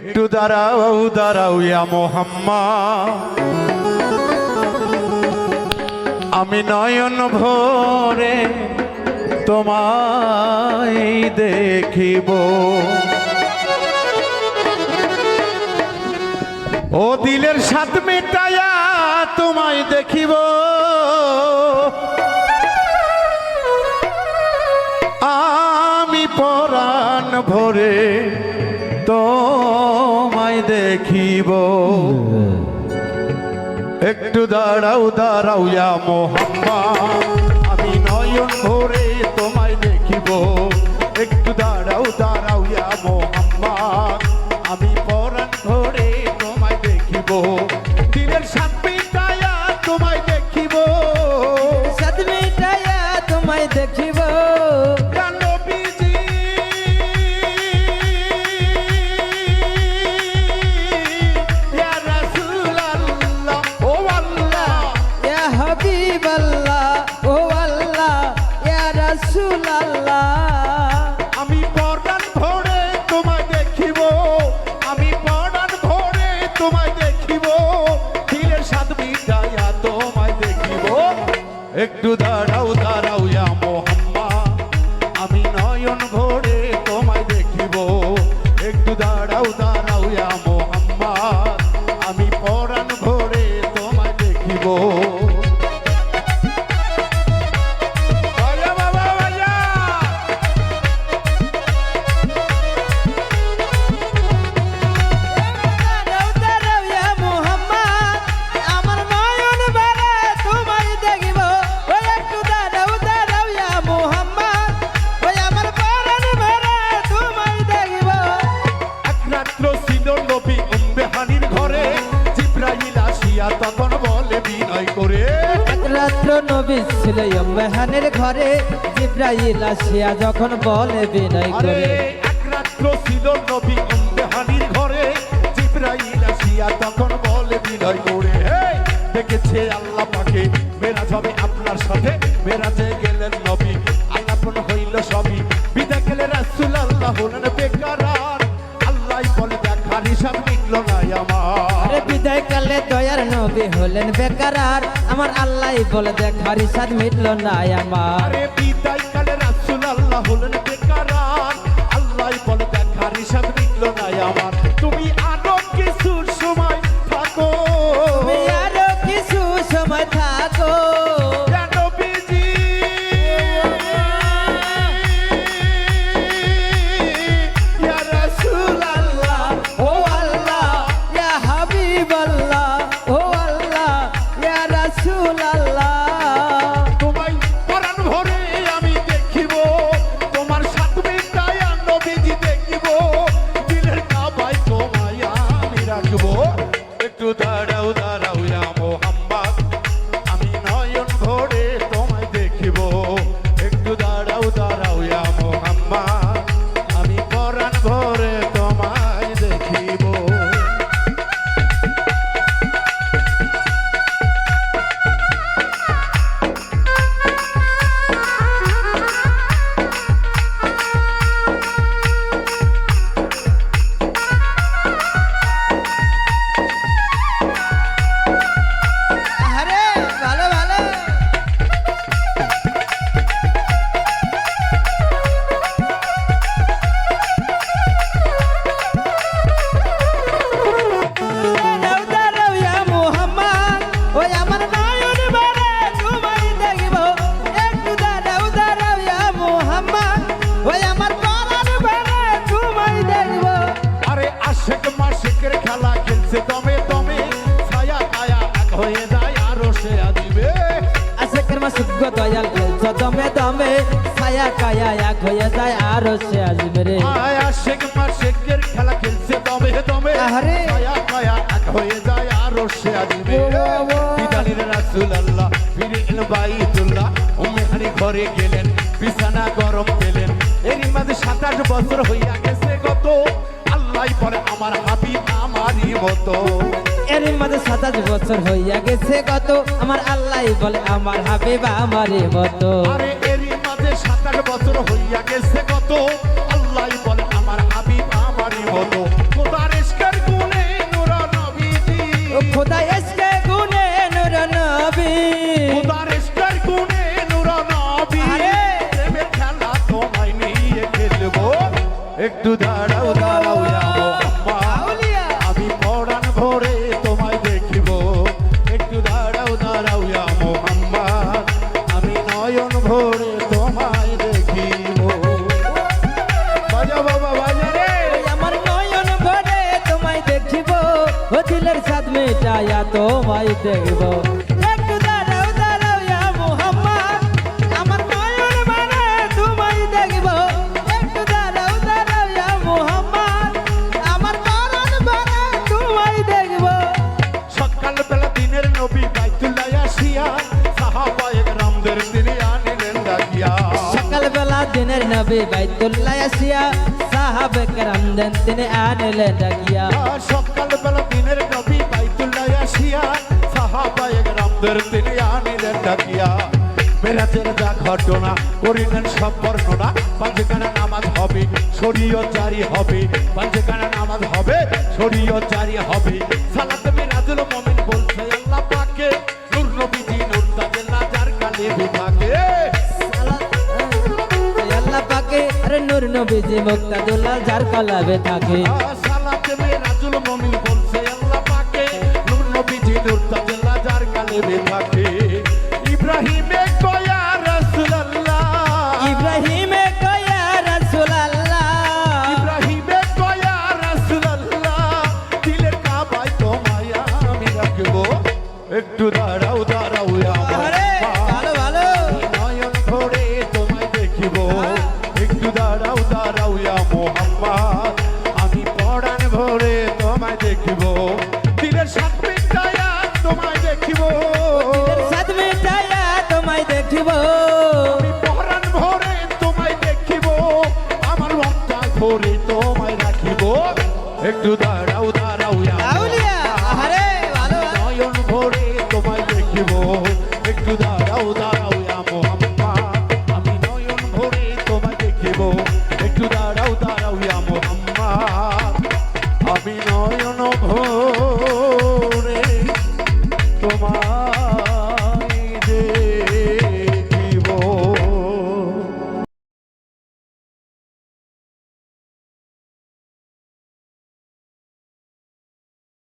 একটু দাঁড়াও দাঁড়াও ইয়া মোহাম্মদ, আমি নয়ন ভরে তোমায় দেখিব। ও দিলের স্বাদ মেটায়া তোমায় দেখিব, আমি পরাণ ভরে তোমায় দেখিব। একটু দাঁড়াও দাঁড়াও ইয়া মোহাম্মদ, আমি নয়ন ভরে তোমায় দেখিব। একটু দাঁড়াও দাঁড়াও ইয়া মোহাম্মদ, আমি পরাণ ভরে তোমায় দেখিব। দিলের স্বাদ মিটায়া তোমায় দেখিব, স্বাদ মিটায়া তোমায় দেখিব। আমি পরাণ ভরে তোমায় দেখিব, আমি পরাণ ভরে তোমায় দেখিব। দিলের স্বাদ মিটায়া তোমায় দেখিব। একটু দাঁড়াও দাঁড়াও ইয়া মোহাম্মদ, আমি নয়ন ভরে তোমায় দেখিব। একটু দাঁড়াও দাঁড়াও ইয়া মোহাম্মদ, আমি পরাণ ভরে তোমায় দেখিব। তখন বলে বিনয় করে, এক রাত্র নবী ছিল মেহানের ঘরে, জিব্রাইল আসিয়া যখন বলে বিনয় করে। এক রাত্র ছিল নবী মেহানির ঘরে, জিব্রাইল আসিয়া তখন বলে বিনয় করে, দেখেছে আল্লাহ পাকে মেরাজ হবে আপনার সাথে। মেরাজে গেলেন নবী, আল্লাপন হইল সবই। বিদায় গেলে রাসূলুল্লাহ হলেন বেকারার, আল্লাহ বলে দেখার হিসাব মিটল না আমার। বিদায় কালে দয়ার নবী হলেন বেকারার, আমার আল্লাহ বলে দেখার হিসাব মিটল না আমার। বিদায় কালে রাসূলুল্লাহ হলেন বেকারার, আল্লাহ বলে দেখার হিসাব মিটল না আমার। তুমি আরো কিছু সময় থাকো, তুমি আরো কিছু সময় থাকো। একটু দাঁড়াও দাঁড়াও ইয়া মোহাম্মদ, আমি নয়ন ভরে তোমায় দেখিব। একটু দাঁড়াও দাঁড়াও ইয়া মোহাম্মদ, আমি পরাণ ভরে তোমায় দেখিব। খেলা খেলছে দমে দমে, ছায়া কায়া এক হয়ে যায় আরো সে আজিবে। আশেকের মাসুক দয়াল খেলছে দমে দমে, ছায়া কায়া এক হয়ে যায় আরো সে আজিবে রে। আশেক মাসেকের খেলা খেলছে দমে দমে, ছায়া কায়া এক হয়ে যায় আরো সে আজিবে। বিদালির রাসূলুল্লাহ ফিরে এলেন বাইতুল্লাহ, উম্মেহানি ঘরে গেলেন, বিছানা গরম পেলেন। এরই মাঝে 27 বছর হইয়া গেছে গত, আল্লাহ বলে আমার হাবিব আমারই মতো। এর মাঝে 27 বছর হইয়া গেছে গত, আমার আল্লাহ বলে আমার হাবিব আমারই মতো। এরই মাঝে 27 বছর হইয়া গেছে গত, আল্লাহ বলে আমার হাবিব আমারই মতো। খোদার মিটাইয়া তোমায় দেখব একটু দাঁড়াও দাঁড়াও ইয়া মুহাম্মদ আমার নয়ন ভরে তোমায় দেখব একটু দাঁড়াও দাঁড়াও ইয়া মুহাম্মদ আমার পরাণ ভরে তোমায় দেখব সকালবেলা দিনের নবী বাইতুল্লাহ আসিয়া সাহাবায়ে কেরামদের তিনি আনিলেন ডাকিয়া সকালবেলা দিনের নবী বাইতুল্লাহ আসিয়া সাহাবে কেরামদের তিনি আনিলেন ডাকিয়া সকালবেলা দিনের নবী বাইতুল্লাহ আসিয়া সাহাবায়ে কেরামদের তিনি আনিলেন ডাকিয়া মেরাজের যা ঘটনা করিলেন সব বর্ণনা পাঁচখানা নামাজ হবে শরীয়ত জারি হবে পাঁচখানা নামাজ হবে শরীয়ত জারি হবে সালাতে মিরাজুল মুমিন বলছে আল্লাহ পাকে নূর নবীজি নূর তাজেল্লা যার কালিবে থাকে আল্লাহ পাকে আরে নূর নবীজি মুক্তাদুল্লাহ যার কলাবে থাকে সালাতে মিরাজুল মুমিন বলছে আল্লাহ পাকে নূর নবীজি নূর তাজেল্লা যার কালিবে থাকে ইব্রাহিমে কয়া রাসূলুল্লাহ ইব্রাহিমে কয়া রাসূলুল্লাহ ইব্রাহিমে কয়া রাসূলুল্লাহ দিলের কাবায় তোমায় আমি রাখবো একটু দাঁড়াও দাঁড়াও আরে ভালো ভালো নয়ন ভরে তোমায় দেখিব একটু দাঁড়াও দাঁড়াও ইয়া মুহাম্মদ আমি পরাণ ভরে তোমায় দেখিব দিলের সাথ মিটায়া তোমায় দেখিব সাত মিটাইয়া তোমায় দেখিব আমি পরাণ ভরে তোমায় দেখিব আমার মনটা ভরে তোমায় রাখিব একটু দাঁড়াও দাঁড়াও ইয়া